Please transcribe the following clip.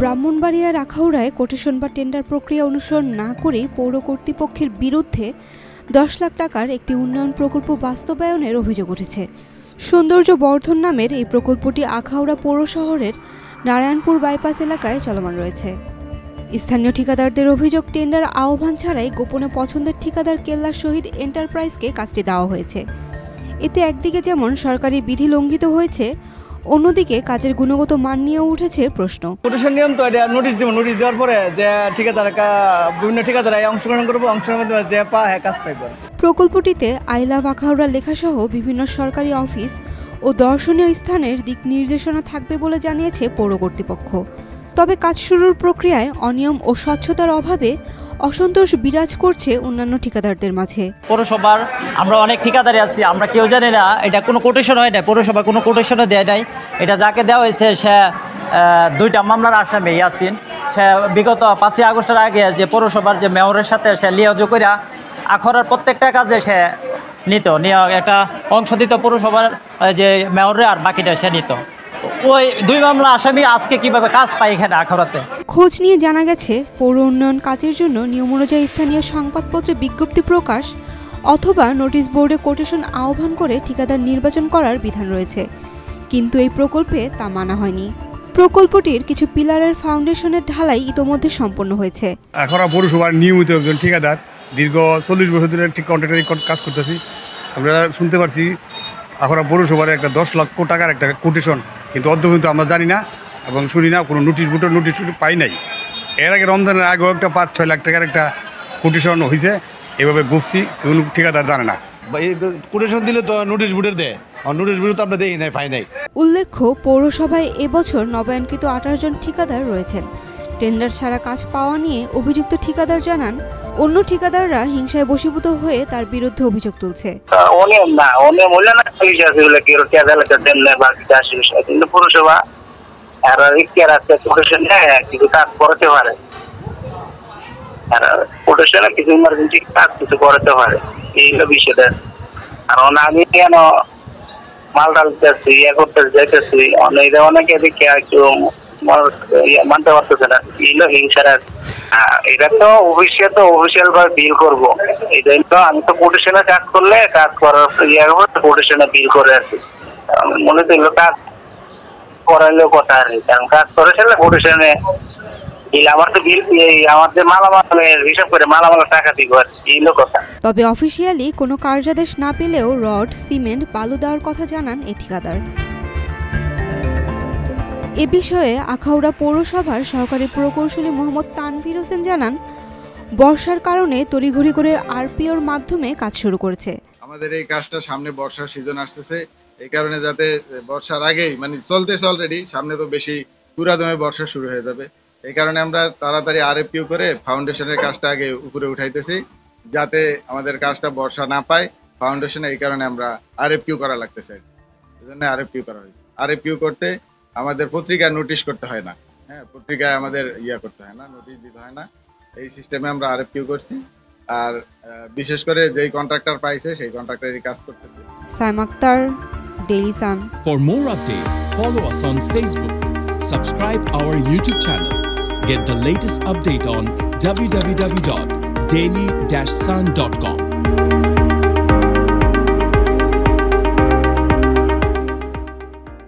ব্রাহ্মণবাড়িয়ার আখাউড়ায় কোটেশন বা টেন্ডার প্রক্রিয়া অনুসরণ না করে পৌর কর্তৃপক্ষের বিরুদ্ধে 10 লাখ টাকার একটি উন্নয়ন প্রকল্প বাস্তবায়নের অভিযোগ উঠেছে। সৌন্দর্য বর্ধন নামের এই প্রকল্পটি আখাউড়া পৌর শহরের নারায়ণপুর বাইপাস এলাকায় চলমান রয়েছে। স্থানীয় ঠিকাদারদের অভিযোগ, টেন্ডার আহ্বান ছাড়াই গোপনে পছন্দের ঠিকাদার কেল্লা শহীদ এন্টারপ্রাইজকে কাজটি দেওয়া হয়েছে। এতে একদিকে যেমন সরকারি বিধি লঙ্ঘিত হয়েছে, অন্যদিকে কাজের গুণগত মান নিয়েও উঠেছে প্রশ্ন। কোটেশন নিয়ম তো এটা নোটিশ দিব, নোটিশ দেওয়ার পরে যে ঠিকাদার বিভিন্ন ঠিকাদার অংশগ্রহণ করবো, অংশগ্রহণ যে পা হ্যাঁ কাজ পাইব। প্রকল্পটিতে আই লাভ আখাউড়া লেখাসহ বিভিন্ন সরকারি অফিস ও দর্শনীয় স্থানের দিক নির্দেশনা থাকবে বলে জানিয়েছে পৌর কর্তৃপক্ষ। তবে কাজ শুরুর প্রক্রিয়ায় অনিয়ম ও স্বচ্ছতার অভাবে অসন্তোষ বিরাজ করছে অন্যান্য ঠিকাদারদের মাঝে। পৌরসভার আমরা অনেক ঠিকাদারি আছি, আমরা কেউ জানি না এটা কোনো কোটেশন হয় না, পৌরসভা কোনো কোটেশনও দেয় নাই। এটা যাকে দেওয়া হয়েছে সে 2টা মামলার আসামি ইয়াসিন। সে বিগত 5ই আগস্টের আগে যে পৌরসভার যে মেয়রের সাথে সে লিয়াজো করে আখড়ার প্রত্যেকটা কাজে সে নিত, নিয়ে একটা অংশ দিত পৌরসভার যে মেয়রে, আর বাকিটা সে নিত। ওই 2 মামলা আসামি আজকে কিভাবে কাজ পায় এখানে আখড়াতে। খোঁজ নিয়ে জানা গেছে, পৌর উন্নয়ন কাজের জন্য নিয়ম অনুযায়ী স্থানীয় সংবাদপত্রে বিজ্ঞপ্তি প্রকাশ অথবা নোটিশ বোর্ডে কোটেশন আহ্বান করে ঠিকাদার নির্বাচন করার বিধান রয়েছে, কিন্তু এই প্রকল্পে তা মানা হয়নি। প্রকল্পটির কিছু পিলারের ফাউন্ডেশনের ঢালাই ইতোমধ্যে সম্পন্ন হয়েছে। আখাউড়া পৌরসভার নিয়মিত একজন ঠিকাদার, দীর্ঘ 40 বছর ধরে ঠিক কন্ট্রাক্টরি কাজ করতেছি। আমরা শুনতে পারছি আখাউড়া পৌরসভার একটা 10 লক্ষ টাকার একটা কোটেশন, কিন্তু অদ্যপর্যন্ত আমরা জানি না এবং শুনি না, কোনো নোটিশ পাই নাই। এর আগে রমজানের আগেও একটা 5-6 লাখ টাকার একটা কোটেশন হয়েছে, এভাবে বুঝছি কোনো ঠিকাদার জানে না। কোটেশন দিলে তো নোটিশ বোর্ডের দেয়, আর নোটিশ বোর্ড তো আমরা দেখি নাই, পাই নাই। উল্লেখ্য, পৌরসভায় এবছর নবায়নকৃত 28 জন ঠিকাদার রয়েছেন। টেন্ডার ছাড়া কাজ পাওয়া নিয়ে অভিযুক্ত ঠিকাদার জানান, অন্য ঠিকাদাররা হিংসায় বশীভূত হয়ে তার বিরুদ্ধে অভিযোগ তুলছে। কিন্তু পৌরসভা কিছু কাজ করতে পারে, কিছু ইমার্জেন্সি কাজ কিছু করতে পারে, এই বিষয়টা। কারণ আমি কেন মাল ডালতেছি, করতে যাইতেছি, অনেকে দেখে একটু মানতে পারতেছে না, এইগুলো হিংসার। এটা তো অফিসিয়াল ভাবে বিল করবো, এই জন্য আমি তো কোটেশনে কাজ করলে কাজ করার কোটেশনে বিল করে আছি। মনে তো এগুলো কাজ করাইলেও কথা আর কি, কারণ কাজ করে ফেললে কোটেশনে আমার তো বিল, আমার যে মালামালের হিসাব করে মালামালের টাকা দিব আর এইগুলো কথা। তবে অফিসিয়ালি কোনো কার্যাদেশ না পেলেও রড, সিমেন্ট, বালু দেওয়ার কথা জানান এই ঠিকাদার। এ বিষয়ে আখাউড়া পৌরসভার সহকারী প্রকৌশলী মোহাম্মদ তানভীর হোসেন জানান, বর্ষার কারণে তড়িঘড়ি করে আরপিওর মাধ্যমে কাজ শুরু করেছে। আমাদের এই কাজটা সামনে বর্ষার সিজন আসতেছে, এই কারণে যাতে বর্ষার আগেই চলতেছে অলরেডি, সামনে তো বেশি পুরাদমে বর্ষা শুরু হয়ে যাবে, এই কারণে আমরা তাড়াতাড়ি আরপিও করে ফাউন্ডেশনের কাজটা আগে উপরে উঠাইতেছি, যাতে আমাদের কাজটা বর্ষা না পায় ফাউন্ডেশনে। এই কারণে আমরা আরপিও করা লাগতেছে, এই জন্য আরপিও করা হয়েছে। আরপিও করতে আমাদের পত্রিকায় নোটিশ করতে হয় না, হ্যাঁ, পত্রিকায় আমাদের করতে হয় না, নোটিশ দিতে হয় না। এই সিস্টেমে আমরা আরপিও করছি, আর বিশেষ করে যেই কন্ট্রাক্টর পাইছে সেই কন্ট্রাক্টরেরই কাজ করতেছে। Saim Akhtar, daily sun. For more updates, follow us on Facebook, subscribe our YouTube channel, get the latest update on www.daily-sun.com.